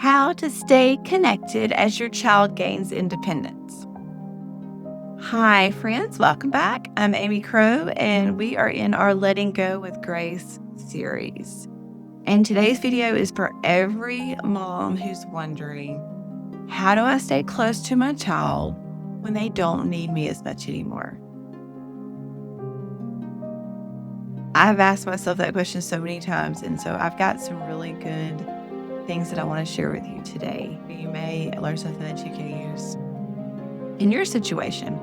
How to stay connected as your child gains independence. Hi, friends. Welcome back. I'm Amy Crowe, and we are in our Letting Go with Grace series. And today's video is for every mom who's wondering, how do I stay close to my child when they don't need me as much anymore? I've asked myself that question so many times, and so I've got some really good things that I want to share with you today. You may learn something that you can use in your situation.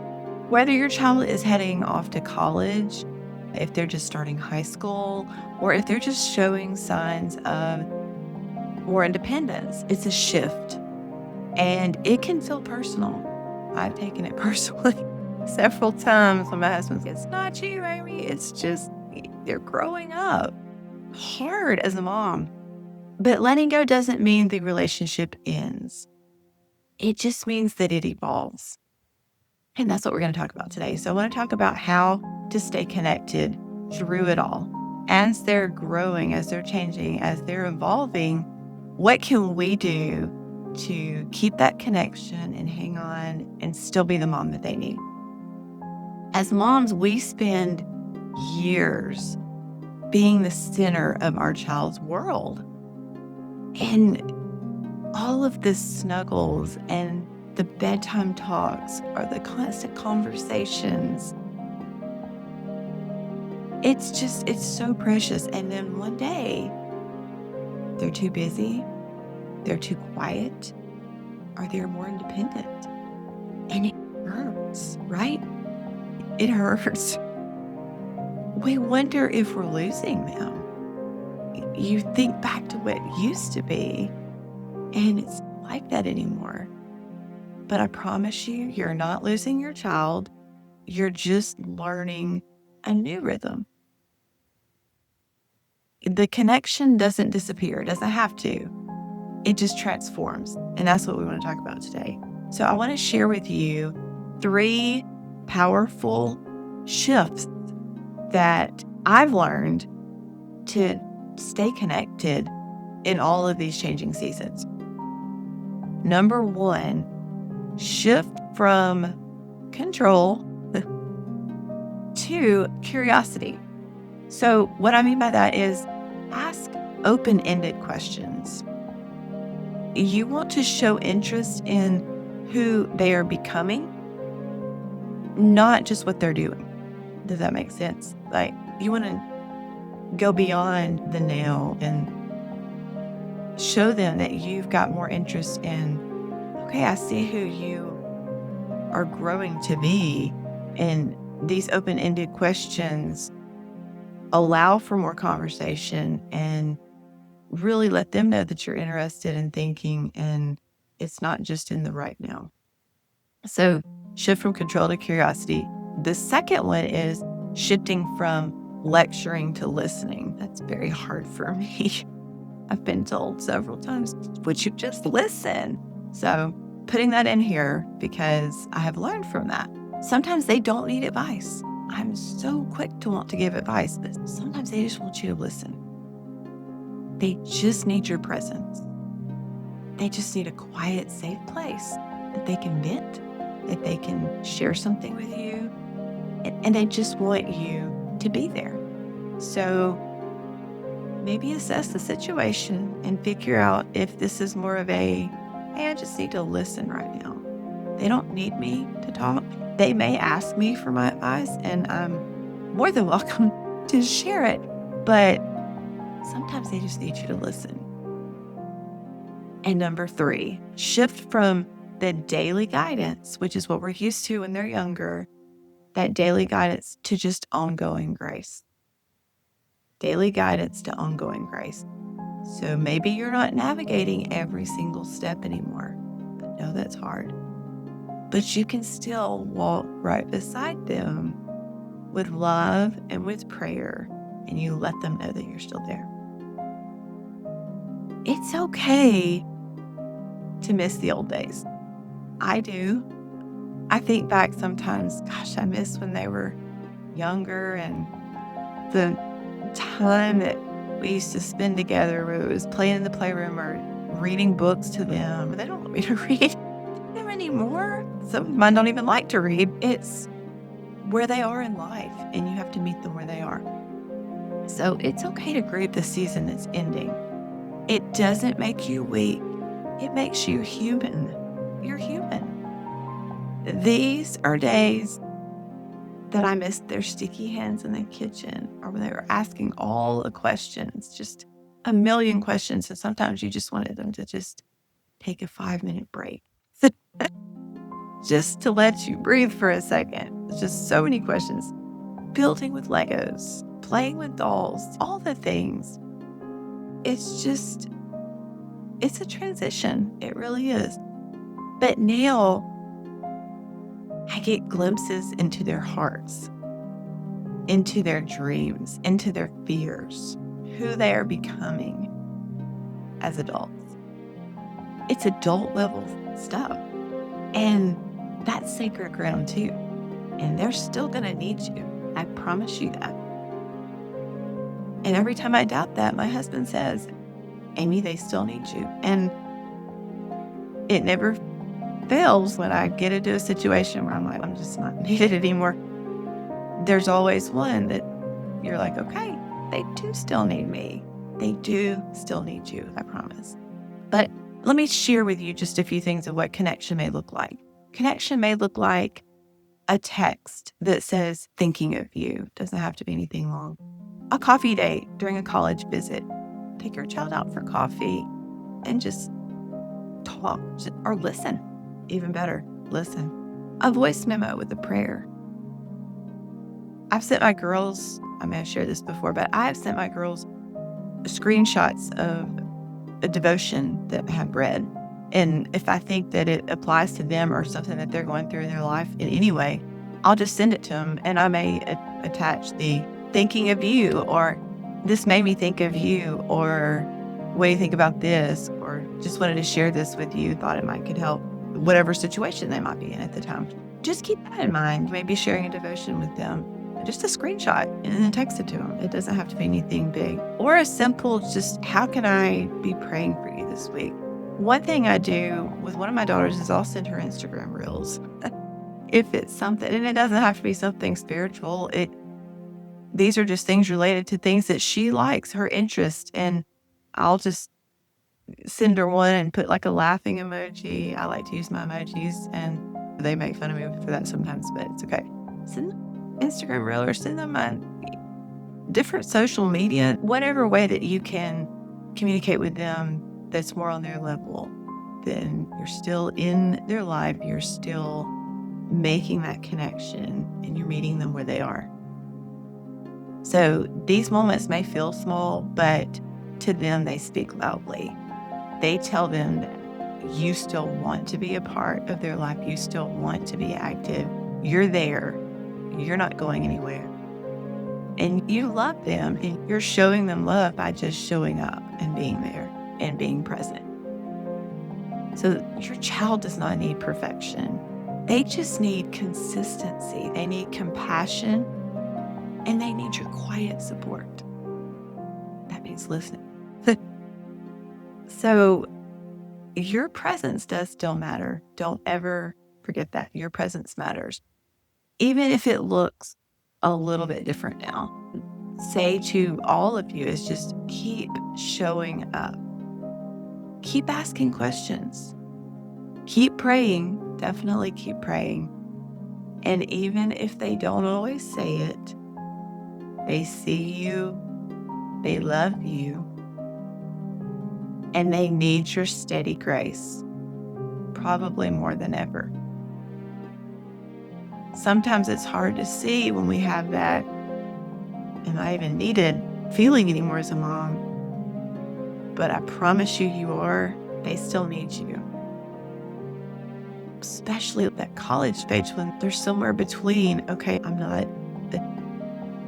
Whether your child is heading off to college, if they're just starting high school, or if they're just showing signs of more independence, it's a shift and it can feel personal. I've taken it personally several times when my husband's, it's not you, Amy, it's just they're growing up. Hard as a mom. But letting go doesn't mean the relationship ends. It just means that it evolves. And that's what we're going to talk about today. So I want to talk about how to stay connected through it all. As they're growing, as they're changing, as they're evolving, what can we do to keep that connection and hang on and still be the mom that they need? As moms, we spend years being the center of our child's world. And all of the snuggles and the bedtime talks or the constant conversations, it's so precious. And then one day, they're too busy, they're too quiet, or they're more independent. And it hurts, right? It hurts. We wonder if we're losing them. You think back to what used to be, and it's like that anymore. But I promise you, you're not losing your child. You're just learning a new rhythm. The connection doesn't disappear. It doesn't have to. It just transforms. And that's what we want to talk about today. So I want to share with you 3 powerful shifts that I've learned to stay connected in all of these changing seasons. Number 1, shift from control to curiosity. So what I mean by that is ask open-ended questions. You want to show interest in who they are becoming, not just what they're doing. Does that make sense? Like, you want to go beyond the now and show them that you've got more interest in, okay, I see who you are growing to be. And these open-ended questions allow for more conversation and really let them know that you're interested in thinking and it's not just in the right now. So shift from control to curiosity. The second one is shifting from lecturing to listening. That's very hard for me. I've been told several times, would you just listen? So putting that in here because I have learned from that. Sometimes they don't need advice. I'm so quick to want to give advice, but sometimes they just want you to listen. They just need your presence. They just need a quiet, safe place that they can vent, that they can share something with you, and they just want you to be there. So maybe assess the situation and figure out if this is more of a, hey, I just need to listen right now. They don't need me to talk. They may ask me for my advice, and I'm more than welcome to share it. But sometimes they just need you to listen. And number 3, shift from the daily guidance, which is what we're used to when they're younger, that daily guidance to just ongoing grace. Daily guidance to ongoing grace. So maybe you're not navigating every single step anymore. I know that's hard. But you can still walk right beside them with love and with prayer, and you let them know that you're still there. It's okay to miss the old days. I do. I think back sometimes, gosh, I miss when they were younger and the time that we used to spend together, whether it was playing in the playroom or reading books to them. They don't want me to read them anymore. Some of mine don't even like to read. It's where they are in life, and you have to meet them where they are. So it's okay to grieve the season that's ending. It doesn't make you weak. It makes you human. You're human. These are days that I missed their sticky hands in the kitchen, or when they were asking all the questions, just a million questions. And sometimes you just wanted them to just take a 5-minute break, just to let you breathe for a second. It's just so many questions. Building with Legos, playing with dolls, all the things. It's a transition. It really is. But now I get glimpses into their hearts, into their dreams, into their fears, who they are becoming as adults. It's adult level stuff. And that's sacred ground too. And they're still going to need you. I promise you that. And every time I doubt that, my husband says, Amy, they still need you. And it never fails when I get into a situation where I'm like, I'm just not needed anymore. There's always one that you're like, okay, they do still need me. They do still need you, I promise. But let me share with you just a few things of what connection may look like. Connection may look like a text that says, thinking of you. Doesn't have to be anything long. A coffee date during a college visit. Take your child out for coffee and just talk or listen. Even better, listen. A voice memo with a prayer. I've sent my girls, I may have shared this before, but I've sent my girls screenshots of a devotion that I have read. And if I think that it applies to them or something that they're going through in their life in any way, I'll just send it to them. And I may attach the thinking of you, or this made me think of you, or what do you think about this? Or just wanted to share this with you, thought it could help whatever situation they might be in at the time. Just keep that in mind. Maybe sharing a devotion with them, just a screenshot and then text it to them. It doesn't have to be anything big. Or a simple, just how can I be praying for you this week? One thing I do with one of my daughters is I'll send her Instagram reels. If it's something, and it doesn't have to be something spiritual. These are just things related to things that she likes, her interest, and I'll just send her one and put like a laughing emoji. I like to use my emojis, and they make fun of me for that sometimes, but it's okay. Send them Instagram reel or send them a different social media, whatever way that you can communicate with them that's more on their level. Then you're still in their life, you're still making that connection, and you're meeting them where they are. So these moments may feel small, but to them, they speak loudly. They tell them that you still want to be a part of their life. You still want to be active. You're there. You're not going anywhere. And you love them, and you're showing them love by just showing up and being there and being present. So your child does not need perfection. They just need consistency. They need compassion, and they need your quiet support. That means listening. So your presence does still matter. Don't ever forget that. Your presence matters. Even if it looks a little bit different now. Say to all of you is just keep showing up. Keep asking questions. Keep praying. Definitely keep praying. And even if they don't always say it, they see you, they love you, and they need your steady grace, probably more than ever. Sometimes it's hard to see when we have that, am I even needed feeling anymore as a mom? But I promise you, you are. They still need you. Especially at that college stage when they're somewhere between, okay, I'm not a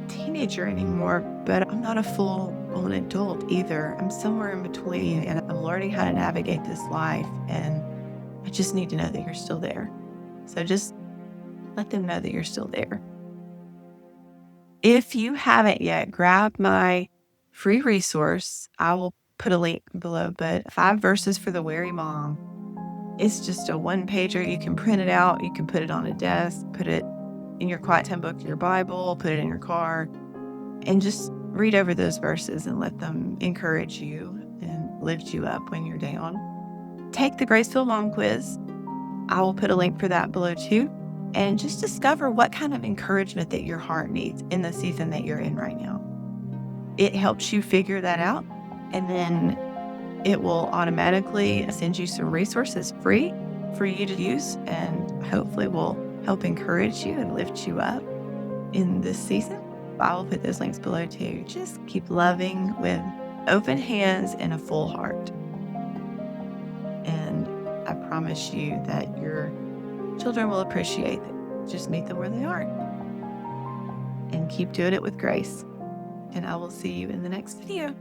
teenager anymore, but I'm not a full-blown adult either. I'm somewhere in between, and I'm learning how to navigate this life, and I just need to know that you're still there. So just let them know that you're still there. If you haven't yet, grab my free resource. I will put a link below, but 5 Verses for the Weary Mom. It's just a one-pager. You can print it out. You can put it on a desk, put it in your quiet time book, your Bible, put it in your car, and just read over those verses and let them encourage you and lift you up when you're down. Take the Grace-Filled Mom quiz. I will put a link for that below too. And just discover what kind of encouragement that your heart needs in the season that you're in right now. It helps you figure that out, and then it will automatically send you some resources free for you to use, and hopefully will help encourage you and lift you up in this season. I will put those links below too. Just keep loving with open hands and a full heart. And I promise you that your children will appreciate it. Just meet them where they are. And keep doing it with grace. And I will see you in the next video.